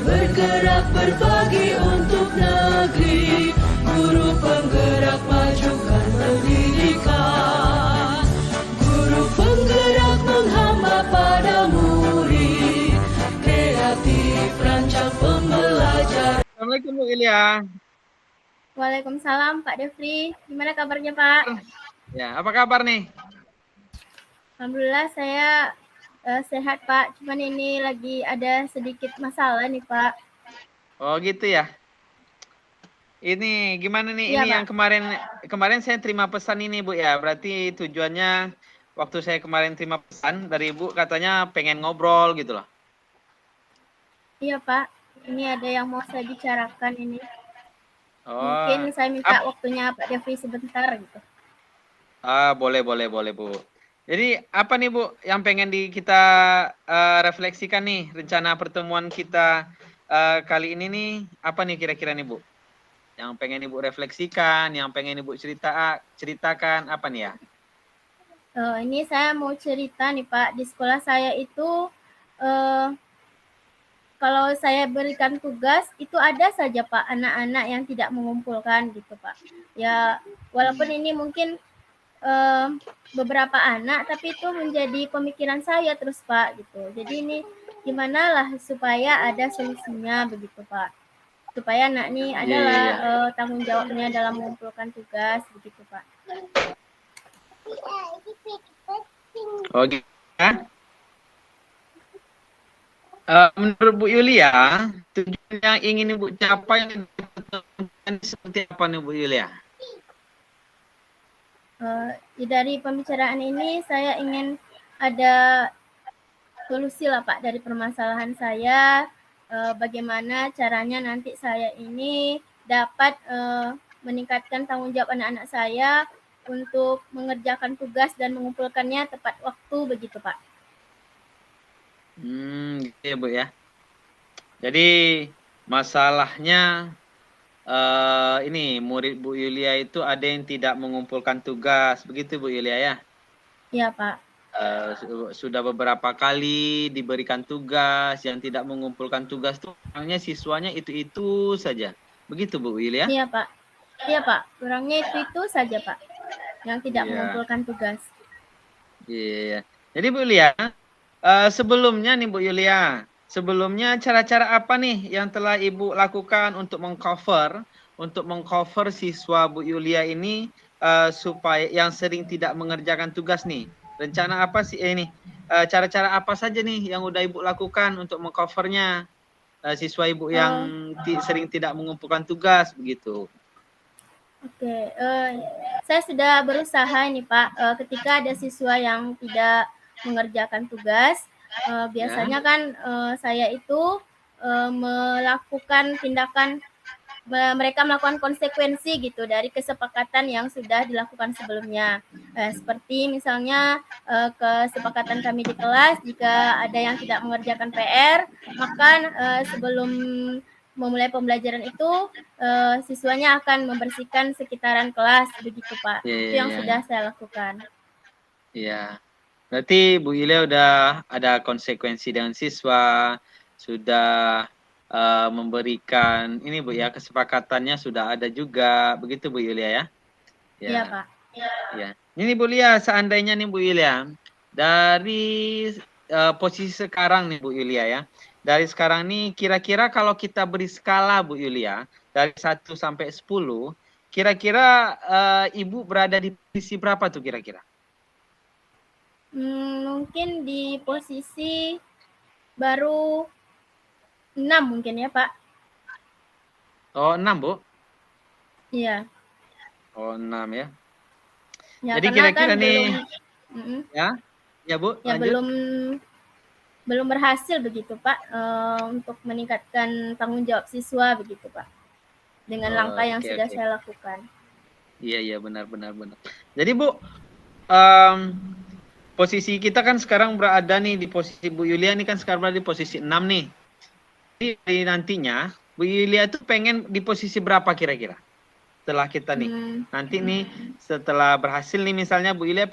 bergerak berbagi untuk negeri, guru penggerak majukan pendidikan, guru penggerak menghamba pada murid, kreatif rancang pembelajaran. Assalamualaikum Bu Ilya. Waalaikumsalam Pak Devri. Gimana kabarnya Pak? Ya, apa kabar nih? Alhamdulillah saya sehat Pak. Cuman ini lagi ada sedikit masalah nih Pak. Oh gitu ya. Ini gimana nih? Iya, Ini Pak. yang kemarin saya terima pesan ini Bu ya. Berarti tujuannya waktu saya kemarin terima pesan dari Ibu katanya pengen ngobrol gitu loh. Iya Pak. Ini ada yang mau saya bicarakan ini. Oh. Mungkin saya minta waktunya Pak Devri sebentar gitu. Boleh Bu. Jadi apa nih Bu yang pengen kita refleksikan nih rencana pertemuan kita kali ini nih apa nih kira-kira nih Bu? Yang pengen Ibu refleksikan, yang pengen Ibu ceritakan apa nih ya? Ini saya mau cerita nih Pak. Di sekolah saya itu kalau saya berikan tugas itu ada saja Pak anak-anak yang tidak mengumpulkan gitu Pak. Ya walaupun ini mungkin beberapa anak tapi itu menjadi pemikiran saya terus Pak gitu. Jadi ini gimana lah supaya ada solusinya begitu Pak. Supaya anak ini adalah tanggung jawabnya dalam mengumpulkan tugas begitu Pak. Oh gitu ya. Menurut Bu Yulia, tujuan yang ingin Ibu capai seperti apa nih Bu Yulia? Dari pembicaraan ini saya ingin ada solusi lah Pak dari permasalahan saya. Bagaimana caranya nanti saya ini dapat meningkatkan tanggung jawab anak-anak saya untuk mengerjakan tugas dan mengumpulkannya tepat waktu begitu Pak. Gitu ya Bu ya. Jadi masalahnya ini murid Bu Yulia itu ada yang tidak mengumpulkan tugas, begitu Bu Yulia ya? Iya Pak. Sudah beberapa kali diberikan tugas, yang tidak mengumpulkan tugas tuh orangnya siswanya itu saja, begitu Bu Yulia? Iya Pak. Iya Pak. Kurangnya itu saja Pak, yang tidak mengumpulkan tugas. Iya. Jadi Bu Yulia, sebelumnya nih Bu Yulia, sebelumnya cara-cara apa nih yang telah Ibu lakukan untuk mengcover siswa Bu Yulia ini supaya yang sering tidak mengerjakan tugas nih? Rencana apa sih ini? Cara-cara apa saja nih yang udah Ibu lakukan untuk mengcovernya siswa Ibu yang sering tidak mengumpulkan tugas begitu? Oke, saya sudah berusaha ini Pak. Ketika ada siswa yang tidak mengerjakan tugas, biasanya kan saya itu melakukan tindakan, mereka melakukan konsekuensi gitu dari kesepakatan yang sudah dilakukan sebelumnya. Seperti misalnya kesepakatan kami di kelas, jika ada yang tidak mengerjakan PR, maka sebelum memulai pembelajaran itu siswanya akan membersihkan sekitaran kelas begitu Pak. Itu yang sudah saya lakukan. Iya. Berarti Bu Yulia udah ada konsekuensi dengan siswa, sudah memberikan ini Bu ya, kesepakatannya sudah ada juga, begitu Bu Yulia ya? Iya Pak. Ya. Ini Bu Yulia, seandainya nih Bu Yulia, dari posisi sekarang nih Bu Yulia ya, dari sekarang nih kira-kira kalau kita beri skala Bu Yulia, dari 1 sampai 10, kira-kira Ibu berada di posisi berapa tuh kira-kira? Mungkin di posisi baru 6 mungkin ya Pak. Oh 6 Bu? Iya. Oh 6 ya. Ya, jadi kira-kira kan nih ya Bu, ya lanjut. belum berhasil begitu Pak untuk meningkatkan tanggung jawab siswa begitu Pak, dengan langkah yang sudah saya lakukan. Iya benar. Jadi Bu, posisi kita kan sekarang berada nih di posisi Bu Yulia nih kan sekarang berada di posisi 6 nih. Jadi nantinya Bu Yulia tuh pengen di posisi berapa kira-kira? Setelah kita nih nanti nih setelah berhasil nih misalnya Bu Yulia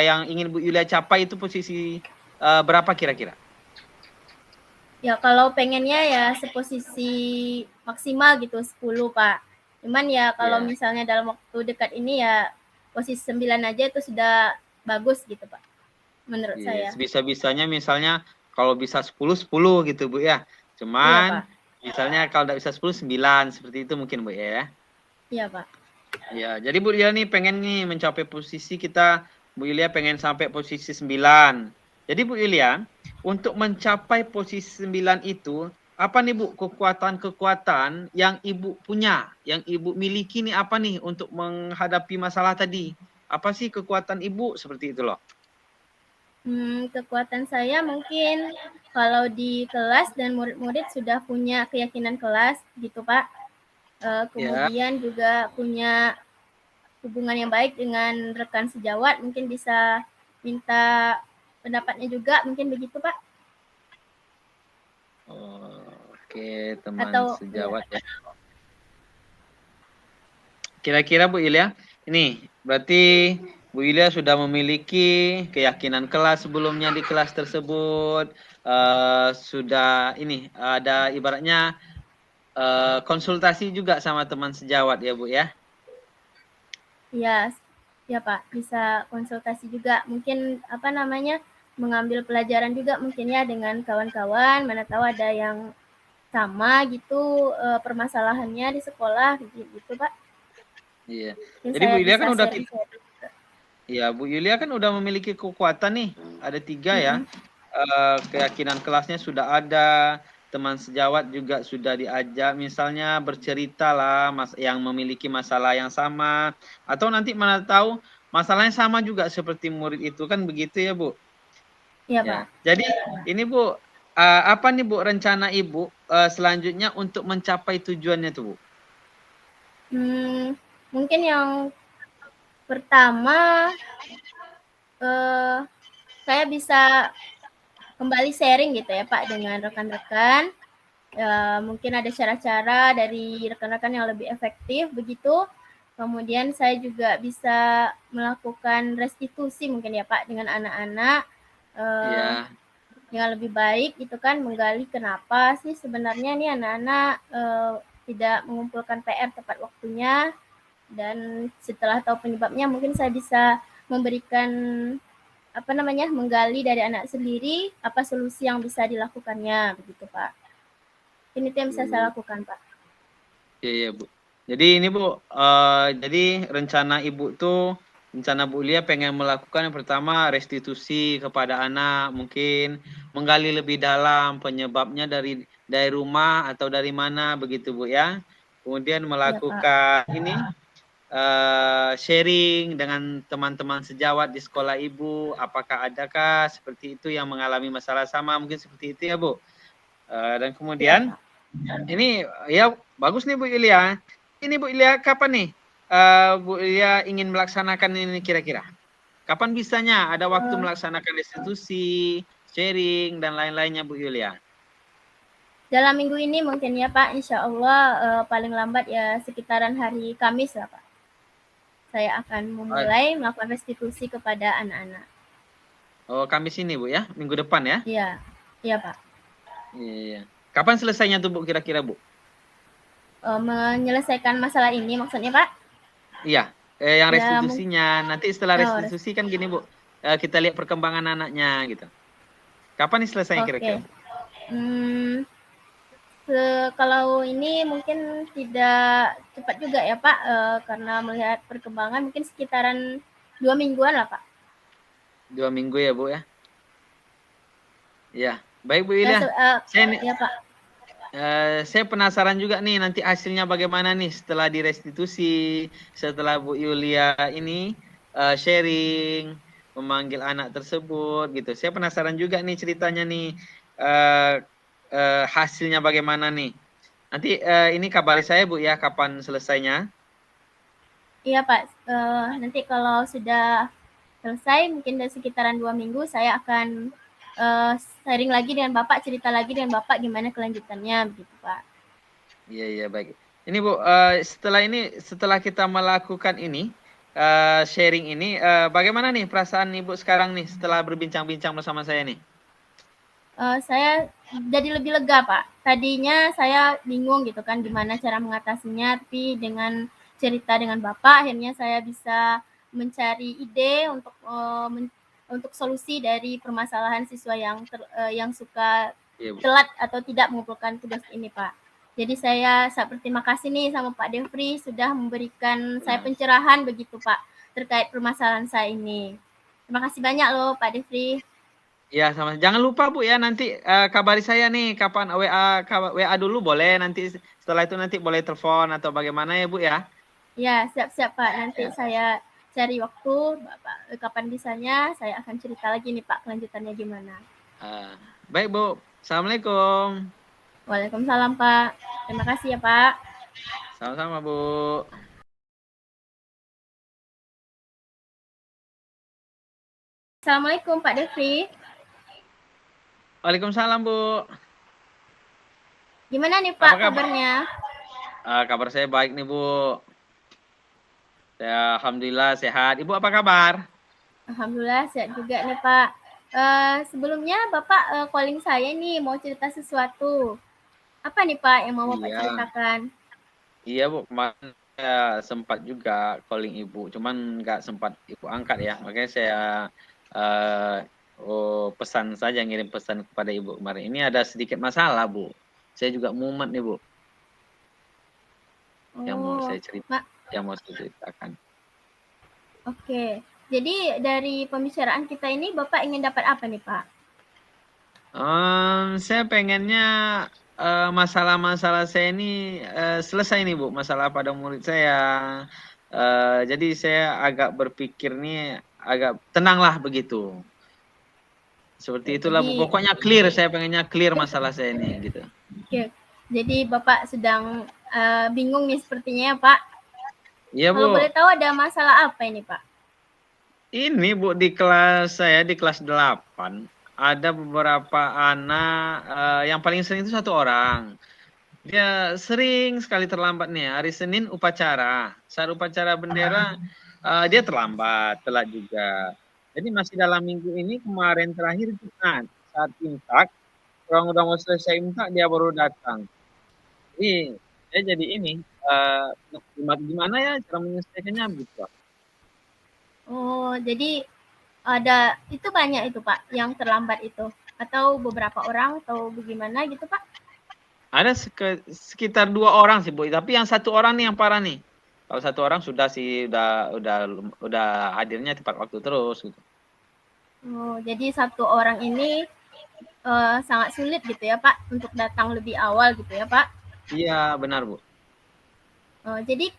yang ingin Bu Yulia capai itu posisi berapa kira-kira? Ya kalau pengennya ya seposisi maksimal gitu 10 Pak. Cuman ya kalau Ya. misalnya dalam waktu dekat ini ya posisi 9 aja itu sudah bagus gitu Pak. Menurut Iya, saya. sebisa-bisanya misalnya kalau bisa 10 10 gitu Bu ya. Iya Cuman Pak. misalnya kalau tidak bisa 10 9 seperti itu mungkin Bu ya. Iya Pak. Ya, jadi Bu Yulia nih pengen nih mencapai posisi kita, Bu Yulia pengen sampai posisi 9. Jadi Bu Yulia, untuk mencapai posisi 9 itu, apa nih Bu kekuatan-kekuatan yang Ibu punya, yang Ibu miliki nih apa nih untuk menghadapi masalah tadi? Apa sih kekuatan Ibu seperti itu loh? Kekuatan saya mungkin kalau di kelas dan murid-murid sudah punya keyakinan kelas gitu Pak. Ya. Kemudian juga punya hubungan yang baik dengan rekan sejawat, mungkin bisa minta pendapatnya juga, mungkin begitu Pak. Oh, oke, teman Atau ya, sejawat ya. Kira-kira Bu Yulia, ini berarti Bu Yulia sudah memiliki keyakinan kelas sebelumnya di kelas tersebut, sudah ini ada ibaratnya konsultasi juga sama teman sejawat ya Bu ya. ya, ya Pak, bisa konsultasi juga. Mungkin apa namanya mengambil pelajaran juga mungkin ya dengan kawan-kawan. Mana tahu ada yang sama gitu permasalahannya di sekolah gitu Pak. Iya. Mungkin Jadi Bu saya Yulia bisa kan udah sharing-sharing. ya Bu Yulia kan udah memiliki kekuatan nih, ada 3 ya. Mm-mm. Keyakinan kelasnya sudah ada, teman sejawat juga sudah diajak misalnya bercerita lah yang memiliki masalah yang sama, atau nanti mana tahu masalahnya sama juga seperti murid itu kan begitu ya Bu. Iya Ya, Pak. jadi ini Bu, apa nih Bu rencana Ibu selanjutnya untuk mencapai tujuannya tuh Bu? Mungkin yang pertama saya bisa kembali sharing gitu ya Pak dengan rekan-rekan. Mungkin ada cara-cara dari rekan-rekan yang lebih efektif begitu. Kemudian saya juga bisa melakukan restitusi mungkin ya Pak dengan anak-anak Ya, yang lebih baik itu kan menggali kenapa sih sebenarnya nih anak-anak tidak mengumpulkan PR tepat waktunya, dan setelah tahu penyebabnya mungkin saya bisa memberikan apa namanya menggali dari anak sendiri apa solusi yang bisa dilakukannya begitu Pak. Ini tuh yang bisa saya lakukan Pak. iya Bu. Jadi ini Bu, jadi rencana Ibu tuh, rencana Bu Lia pengen melakukan yang pertama restitusi kepada anak, mungkin menggali lebih dalam penyebabnya dari rumah atau dari mana begitu Bu ya. Kemudian Ya Pak. melakukan ini sharing dengan teman-teman sejawat di sekolah Ibu, apakah adakah seperti itu yang mengalami masalah sama, mungkin seperti itu ya Bu. Dan Ya kemudian Pak. ini ya bagus nih Bu Ilya. Ini Bu Ilya kapan nih Bu Ilya ingin melaksanakan ini kira-kira? Kapan bisanya ada waktu melaksanakan restitusi, sharing dan lain-lainnya Bu Yulia? Dalam minggu ini mungkin ya Pak, insya Allah paling lambat ya sekitaran hari Kamis lah Pak. Saya akan memulai melakukan restitusi kepada anak-anak. Oh, Kamis ini Bu ya, minggu depan ya? Iya, iya Pak. Iya. Kapan selesainya tuh Bu kira-kira Bu? Menyelesaikan masalah ini maksudnya Pak? Iya, yang Ya, restitusinya. Nanti setelah restitusi kan gini Bu, kita lihat perkembangan anaknya gitu. Kapan nih selesainya kira-kira? Kalau ini mungkin tidak cepat juga ya Pak, karena melihat perkembangan mungkin sekitaran 2 mingguan lah Pak. 2 minggu ya Bu ya? Ya, baik Bu Ilya. Ya Pak. Saya penasaran juga nih nanti hasilnya bagaimana nih setelah direstitusi, setelah Bu Yulia ini sharing, memanggil anak tersebut gitu. Saya penasaran juga nih ceritanya nih hasilnya bagaimana nih. Nanti ini kabari saya Bu ya kapan selesainya. Iya Pak, nanti kalau sudah selesai mungkin dari sekitaran 2 minggu saya akan sharing lagi dengan Bapak, cerita lagi dengan Bapak gimana kelanjutannya begitu Pak. Iya baik. Ini Bu, setelah kita melakukan ini sharing ini, bagaimana nih perasaan Ibu sekarang nih setelah berbincang-bincang bersama saya nih? saya jadi lebih lega, Pak. Tadinya saya bingung gitu kan gimana cara mengatasinya, tapi dengan cerita dengan Bapak akhirnya saya bisa mencari ide untuk solusi dari permasalahan siswa yang suka Iya, Bu. telat atau tidak mengumpulkan tugas ini, Pak. Jadi saya sangat berterima kasih nih sama Pak Devri sudah memberikan saya Nah. pencerahan begitu, Pak, terkait permasalahan saya ini. Terima kasih banyak loh Pak Devri. Iya, sama. Jangan lupa Bu ya, nanti kabari saya nih kapan WA dulu boleh, nanti setelah itu nanti boleh telepon atau bagaimana ya Bu ya. Ya, siap-siap Pak. Nanti Ya. saya cari waktu, Bapak, kapan bisanya saya akan cerita lagi nih Pak kelanjutannya gimana. Baik Bu. Assalamualaikum. Waalaikumsalam Pak. Terima kasih ya Pak. Sama-sama Bu. Assalamualaikum Pak Devri. Waalaikumsalam Bu. Gimana nih Pak Apa kabar? kabarnya? Kabar saya baik nih Bu. Saya alhamdulillah sehat. Ibu apa kabar? Alhamdulillah sehat juga nih Pak. Sebelumnya Bapak calling saya nih mau cerita sesuatu. Apa nih Pak yang mau Bapak Iya. ceritakan? Iya Bu, kemarin saya sempat juga calling Ibu, cuman nggak sempat Ibu angkat ya. Makanya saya pesan saja, ngirim pesan kepada Ibu kemarin. Ini ada sedikit masalah Bu. Saya juga mumet nih Bu. Yang mau saya ceritakan. Oke. Jadi dari pembicaraan kita ini Bapak ingin dapat apa nih Pak? Saya pengennya masalah-masalah saya ini selesai nih Bu, masalah pada murid saya. Jadi saya agak berpikir nih agak tenang lah begitu. Seperti itulah Bu. Pokoknya clear, saya pengennya clear masalah saya ini gitu. Oke. Jadi Bapak sedang bingung nih sepertinya ya Pak. Iya Bu. Kalau boleh tahu ada masalah apa ini Pak? Ini Bu, di kelas saya di kelas 8 ada beberapa anak yang paling sering itu 1 orang. Dia sering sekali terlambat nih. Hari Senin upacara. Saat upacara bendera dia terlambat, telat juga. Jadi masih dalam minggu ini kemarin terakhir Jumat saat imsak, orang udah mau selesai imsak dia baru datang. Jadi saya jadi ini gimana ya cara menyelesaikannya gitu. Oh, jadi ada itu banyak itu Pak yang terlambat itu atau beberapa orang atau bagaimana gitu Pak? Ada sekitar 2 orang sih Bu, tapi yang 1 orang nih yang parah nih. Kalau 1 orang sudah sih udah hadirnya tepat waktu terus gitu. Oh, jadi 1 orang ini sangat sulit gitu ya Pak untuk datang lebih awal gitu ya Pak? Iya benar Bu. Jadi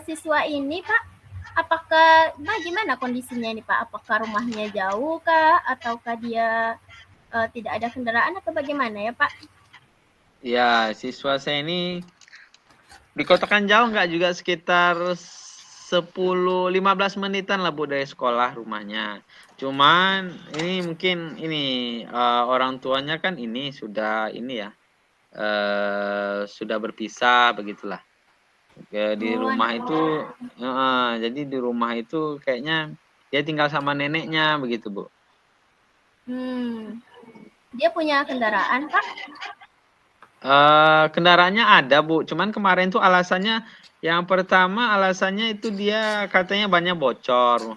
siswa ini Pak apakah gimana kondisinya ini Pak? Apakah rumahnya jauh kah? Ataukah dia tidak ada kendaraan atau bagaimana ya Pak? Ya, siswa saya ini di kota kan jauh nggak juga sekitar 10-15 menitan lah Bu dari sekolah rumahnya. Cuman ini mungkin ini orang tuanya kan ini sudah ini ya sudah berpisah begitulah. Di rumah itu jadi di rumah itu kayaknya dia tinggal sama neneknya begitu Bu. Dia punya kendaraan Pak? Kendaraannya ada Bu, cuman kemarin tuh alasannya yang pertama alasannya itu dia katanya banyak bocor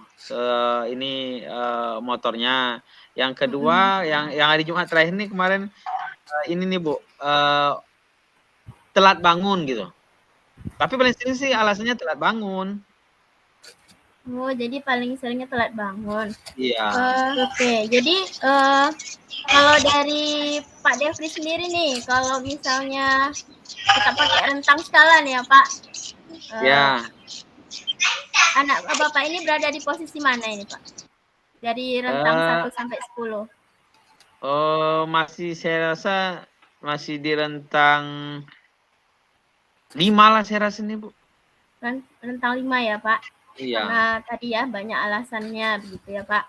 ini motornya. Yang kedua yang hari Jumat terakhir nih kemarin ini nih Bu telat bangun gitu. Tapi paling sering sih alasannya telat bangun. Oh, jadi paling seringnya telat bangun. Iya. Oke. Jadi kalau dari Pak Devri sendiri nih, kalau misalnya kita pakai rentang skala nih ya Pak. Ya. Anak Bapak ini berada di posisi mana ini Pak? Dari rentang 1 sampai 10. Masih saya rasa masih di rentang 5 lah saya rasa nih Bu. Rentang 5 ya Pak? Iya. Karena tadi ya banyak alasannya begitu ya Pak.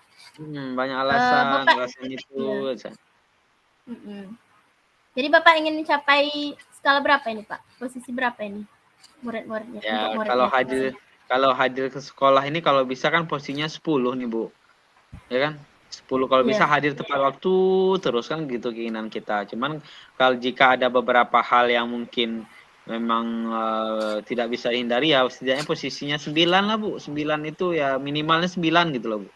Banyak alasan, alasan itu. Jadi Bapak ingin mencapai skala berapa ini Pak? Posisi berapa ini murid-muridnya? Ya kalau hadir ke sekolah ini kalau bisa kan posisinya 10 nih Bu. Ya kan? 10 kalau bisa Iya. hadir tepat waktu terus kan gitu keinginan kita. Cuman kalau jika ada beberapa hal yang mungkin memang tidak bisa dihindari ya setidaknya posisinya 9 lah Bu. 9 itu ya minimalnya 9 gitu loh Bu.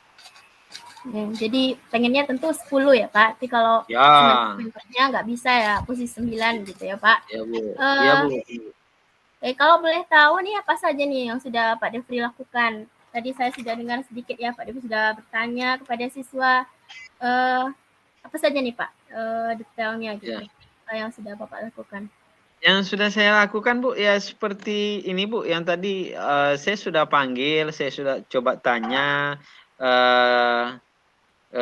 Jadi pengennya tentu 10 ya Pak. Tapi kalau Ya, sementaranya nggak bisa ya posisi 9 gitu ya Pak. ya Bu. Ya Eh, Bu. Kalau boleh tahu nih apa saja nih yang sudah Pak Devri lakukan? Tadi saya sudah dengar sedikit ya Pak Devri sudah bertanya kepada siswa. Eh, Apa saja nih Pak detailnya gitu yang sudah Bapak lakukan? Yang sudah saya lakukan Bu ya seperti ini Bu, yang tadi saya sudah panggil, saya sudah coba tanya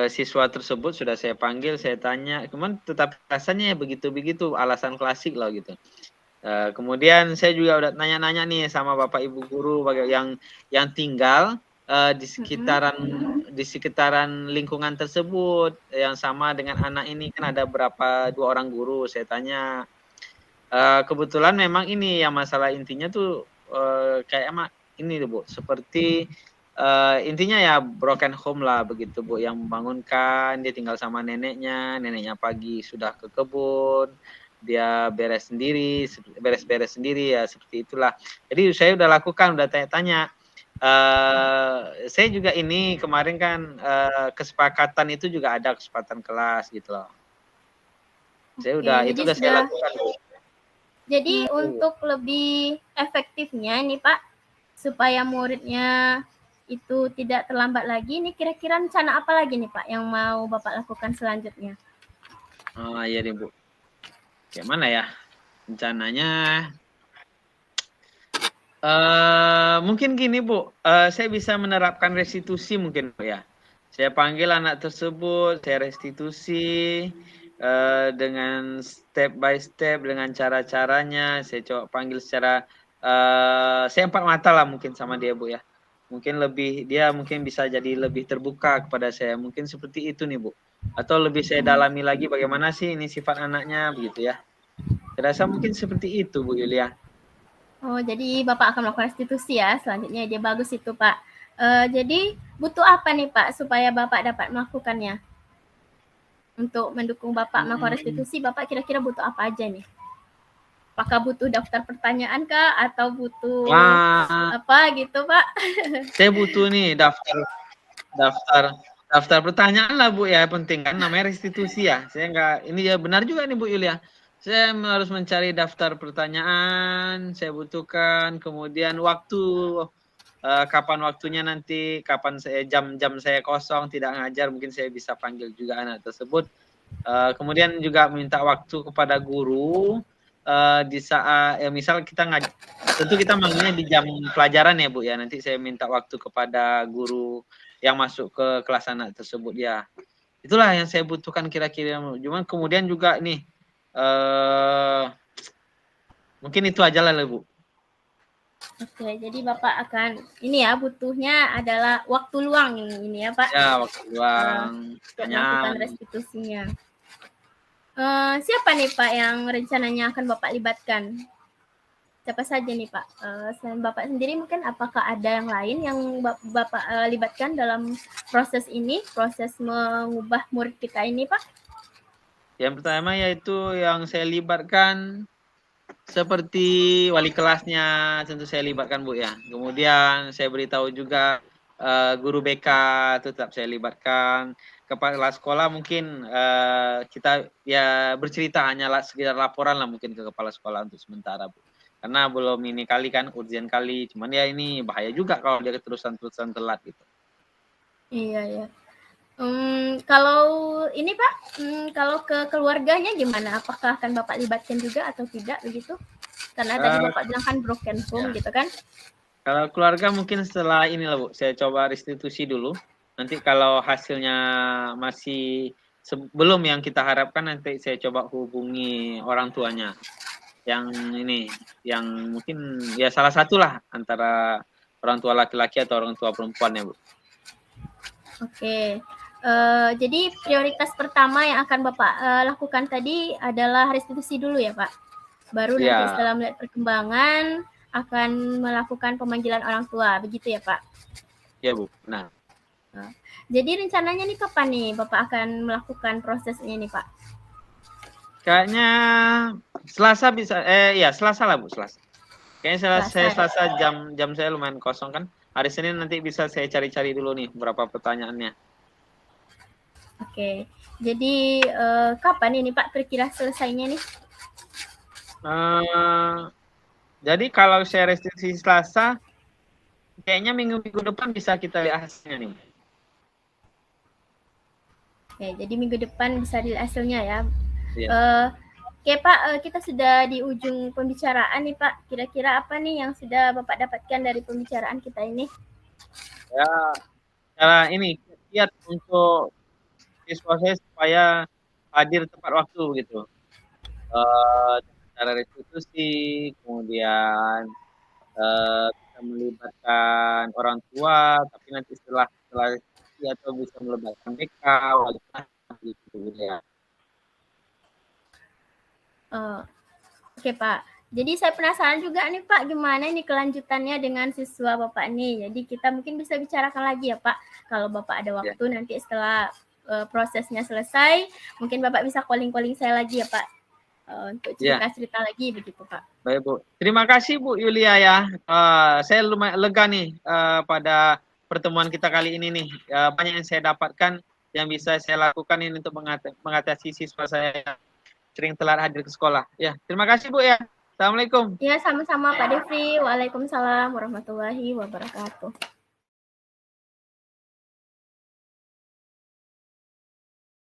siswa tersebut sudah saya panggil, saya tanya, cuman tetap rasanya ya begitu-begitu alasan klasik lah gitu. Kemudian saya juga udah nanya-nanya nih sama Bapak Ibu guru yang tinggal di sekitaran lingkungan tersebut yang sama dengan anak ini kan ada dua orang guru, saya tanya. Kebetulan memang ini yang masalah intinya tuh kayak ini Bu, seperti intinya ya broken home lah begitu Bu, yang membangunkan dia tinggal sama neneknya pagi sudah ke kebun, dia beres-beres sendiri ya seperti itulah. Jadi saya udah lakukan, udah tanya-tanya. Saya juga ini kemarin kan kesepakatan itu juga ada kesempatan kelas gitu loh. Saya udah itu udah saya lakukan Bu. Jadi untuk lebih efektifnya nih Pak, supaya muridnya itu tidak terlambat lagi, nih kira-kira rencana apa lagi nih Pak yang mau Bapak lakukan selanjutnya? Oh iya deh Bu. Gimana ya rencananya? Mungkin gini Bu, saya bisa menerapkan restitusi mungkin Bu ya. Saya panggil anak tersebut, saya restitusi dengan step by step, dengan cara-caranya. Saya coba panggil secara, saya 4 mata lah mungkin sama dia Bu ya. Mungkin dia mungkin bisa jadi lebih terbuka kepada saya. Mungkin seperti itu nih Bu. Atau lebih saya dalami lagi bagaimana sih ini sifat anaknya begitu ya. Saya rasa mungkin seperti itu Bu Yulia. Oh, jadi Bapak akan melakukan restitusi ya selanjutnya. Dia bagus itu Pak. Jadi butuh apa nih Pak supaya Bapak dapat melakukannya? Untuk mendukung Bapak melakukan restitusi, Bapak kira-kira butuh apa aja nih? Apakah butuh daftar pertanyaan kah atau butuh apa gitu Pak? Saya butuh nih daftar pertanyaan lah Bu ya, penting kan namanya restitusi ya. Saya enggak ini ya benar juga nih Bu Yulia. Saya harus mencari daftar pertanyaan, saya butuhkan kemudian waktu kapan waktunya nanti, kapan jam-jam saya kosong tidak ngajar, mungkin saya bisa panggil juga anak tersebut. Kemudian juga minta waktu kepada guru di saat ya misal kita tentu kita manggilnya di jam pelajaran ya Bu ya. Nanti saya minta waktu kepada guru yang masuk ke kelas anak tersebut ya. Itulah yang saya butuhkan kira-kira. Cuman kemudian juga nih mungkin itu aja lah Bu. Oke, jadi Bapak akan ini ya butuhnya adalah waktu luang ini ya Pak. Ya, waktu luang. Untuk melakukan restitusinya. Siapa nih Pak yang rencananya akan Bapak libatkan? Siapa saja nih Pak? Selain Bapak sendiri mungkin apakah ada yang lain yang Bapak libatkan dalam proses ini, proses mengubah murid kita ini Pak? Yang pertama yaitu yang saya libatkan seperti wali kelasnya tentu saya libatkan Bu ya. Kemudian saya beritahu juga guru BK tetap saya libatkan. Kepala sekolah mungkin kita ya bercerita hanya sekedar laporan lah mungkin ke kepala sekolah untuk sementara Bu. Karena belum ini kali kan urgent kali. Cuman ya ini bahaya juga kalau dia terusan telat gitu. Iya ya. Kalau ini Pak, kalau ke keluarganya gimana? Apakah akan Bapak libatkan juga atau tidak begitu? Karena tadi Bapak bilang kan broken home gitu kan? Kalau keluarga mungkin setelah ini lah Bu, saya coba restitusi dulu. Nanti kalau hasilnya masih belum yang kita harapkan, nanti saya coba hubungi orang tuanya. Yang ini, yang mungkin ya salah satu lah antara orang tua laki-laki atau orang tua perempuan ya Bu. Oke. Jadi prioritas pertama yang akan Bapak lakukan tadi adalah restitusi dulu ya Pak? Baru nanti setelah melihat perkembangan akan melakukan pemanggilan orang tua, begitu ya Pak? Ya Bu, nah. Jadi rencananya nih kapan nih Bapak akan melakukan prosesnya nih Pak? Kayaknya Selasa bisa, ya Selasa lah Bu, Selasa. Kayaknya Selasa jam saya lumayan kosong kan. Hari Senin nanti bisa saya cari-cari dulu nih berapa pertanyaannya. Oke, jadi kapan ini Pak kira-kira selesainya nih? Jadi kalau saya restriksi Selasa, kayaknya minggu-minggu depan bisa kita lihat hasilnya nih. Oke, jadi minggu depan bisa dilihat hasilnya ya. Iya. Oke Pak, kita sudah di ujung pembicaraan nih Pak. Kira-kira apa nih yang sudah Bapak dapatkan dari pembicaraan kita ini? Ya, cara ini kiat untuk siswa saya supaya hadir tepat waktu gitu. Cara restitusi, kemudian bisa melibatkan orang tua, tapi nanti setelah atau bisa melibatkan BK, wali kelas gitu ya. Oke Pak, jadi saya penasaran juga nih Pak, gimana nih kelanjutannya dengan siswa Bapak nih. Jadi kita mungkin bisa bicarakan lagi ya Pak, kalau Bapak ada waktu nanti setelah prosesnya selesai, mungkin Bapak bisa calling-calling saya lagi ya Pak, untuk cerita-cerita lagi begitu Pak. Baik Bu, terima kasih Bu Yulia ya. Saya lumayan lega nih pada pertemuan kita kali ini nih. Banyak yang saya dapatkan yang bisa saya lakukan ini untuk mengatasi siswa saya yang sering telat hadir ke sekolah. Ya, terima kasih Bu ya. Assalamualaikum. Ya, sama-sama Pak Devri. Waalaikumsalam warahmatullahi wabarakatuh.